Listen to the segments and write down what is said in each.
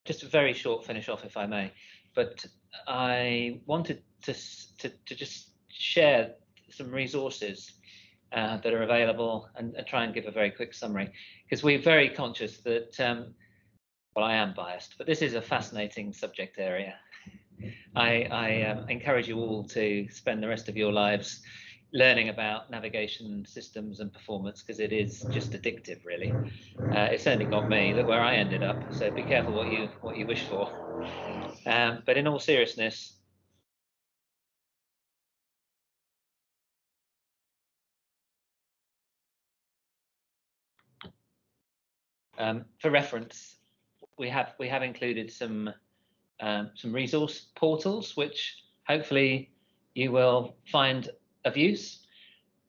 just a very short finish off, if I may, but I wanted to just share some resources that are available and try and give a very quick summary, because we're very conscious that, well, I am biased, but this is a fascinating subject area. I encourage you all to spend the rest of your lives learning about navigation systems and performance, because it is just addictive, really. It certainly got me. Look where I ended up. So be careful what you wish for. But in all seriousness, for reference, we have included some resource portals, which hopefully you will find of use.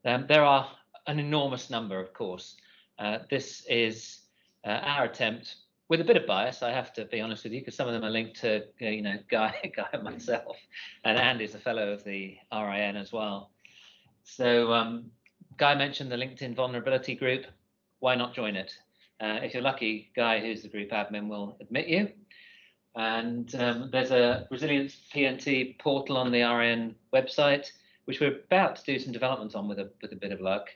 There are an enormous number, of course. This is our attempt, with a bit of bias, I have to be honest with you, because some of them are linked to, you know, Guy and myself, and Andy's a fellow of the RIN as well. So Guy mentioned the LinkedIn vulnerability group. Why not join it? If you're lucky, Guy, who's the group admin, will admit you. And there's a Resilience PNT portal on the RN website, which we're about to do some development on with a bit of luck.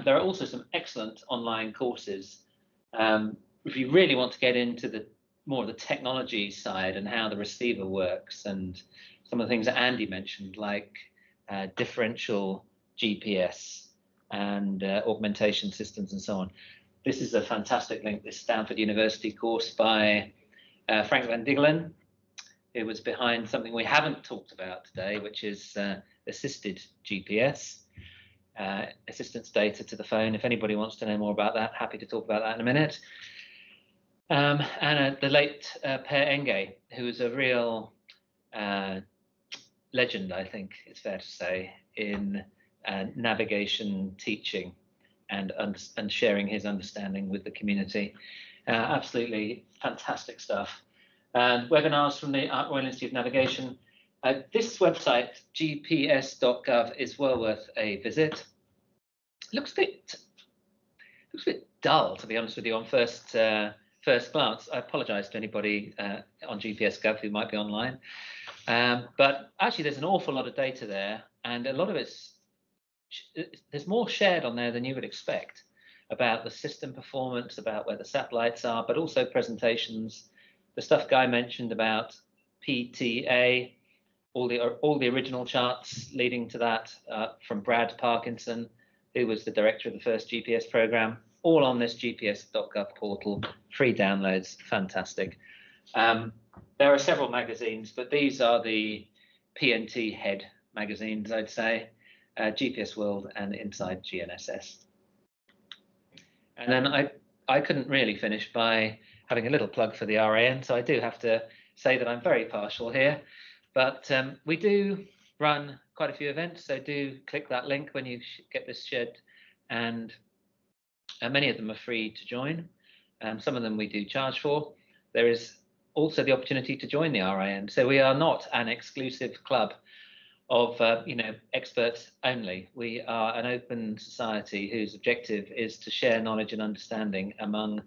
There are also some excellent online courses. If you really want to get into more of the technology side and how the receiver works, and some of the things that Andy mentioned, like differential GPS and augmentation systems and so on. This is a fantastic link, this Stanford University course by Frank Van Diggelen, who was behind something we haven't talked about today, which is assisted GPS, assistance data to the phone. If anybody wants to know more about that, happy to talk about that in a minute. And the late Per Enge, who is a real legend, I think it's fair to say, in navigation teaching and sharing his understanding with the community. Absolutely fantastic stuff. And webinars from the Royal Institute of Navigation. This website, gps.gov, is well worth a visit. Looks a bit dull, to be honest with you, on first glance. I apologise to anybody on GPS.gov who might be online, but actually there's an awful lot of data there, and a lot of there's more shared on there than you would expect about the system performance, about where the satellites are, but also presentations. The stuff Guy mentioned about PTA, all the original charts leading to that from Brad Parkinson, who was the director of the first GPS program, all on this gps.gov portal, free downloads, fantastic. There are several magazines, but these are the PNT head magazines, I'd say, GPS World and Inside GNSS. And then I couldn't really finish by having a little plug for the RAN, so I do have to say that I'm very partial here, but we do run quite a few events, so do click that link when you get this shared, and many of them are free to join. Some of them we do charge for. There is also the opportunity to join the RIN, so we are not an exclusive club of experts only. We are an open society whose objective is to share knowledge and understanding among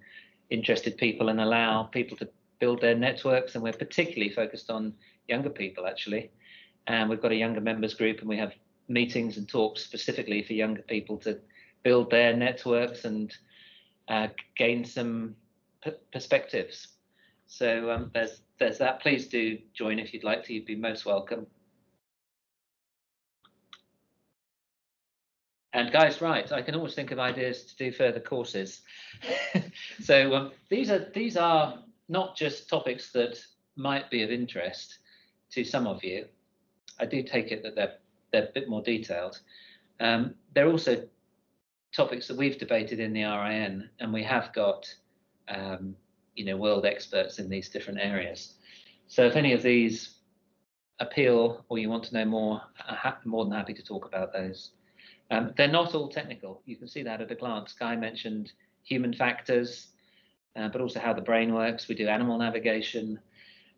interested people and allow people to build their networks, and we're particularly focused on younger people, actually. And we've got a younger members group, and we have meetings and talks specifically for younger people to build their networks and gain some perspectives. So there's that. Please do join if you'd like to. You'd be most welcome. And Guy's right, I can always think of ideas to do further courses. So these are not just topics that might be of interest to some of you. I do take it that they're a bit more detailed. They're also topics that we've debated in the RIN, and we have got world experts in these different areas. So if any of these appeal or you want to know more, I'm more than happy to talk about those. They're not all technical. You can see that at a glance. Guy mentioned human factors, but also how the brain works. We do animal navigation.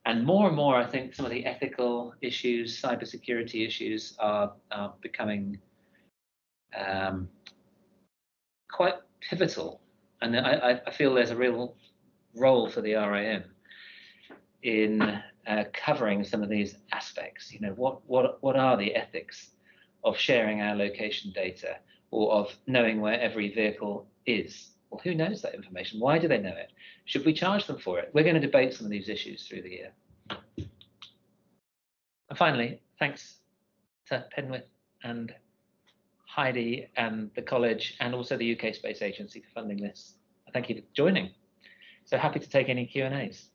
And more, I think some of the ethical issues, cybersecurity issues are becoming quite pivotal. And I feel there's a real role for the RIN. in covering some of these aspects. You know, what are the ethics of sharing our location data, or of knowing where every vehicle is? Well, who knows that information? Why do they know it? Should we charge them for it? We're going to debate some of these issues through the year. And finally, thanks to Penwith and Heidi and the college, and also the UK Space Agency for funding this. Thank you for joining. So happy to take any Q&As.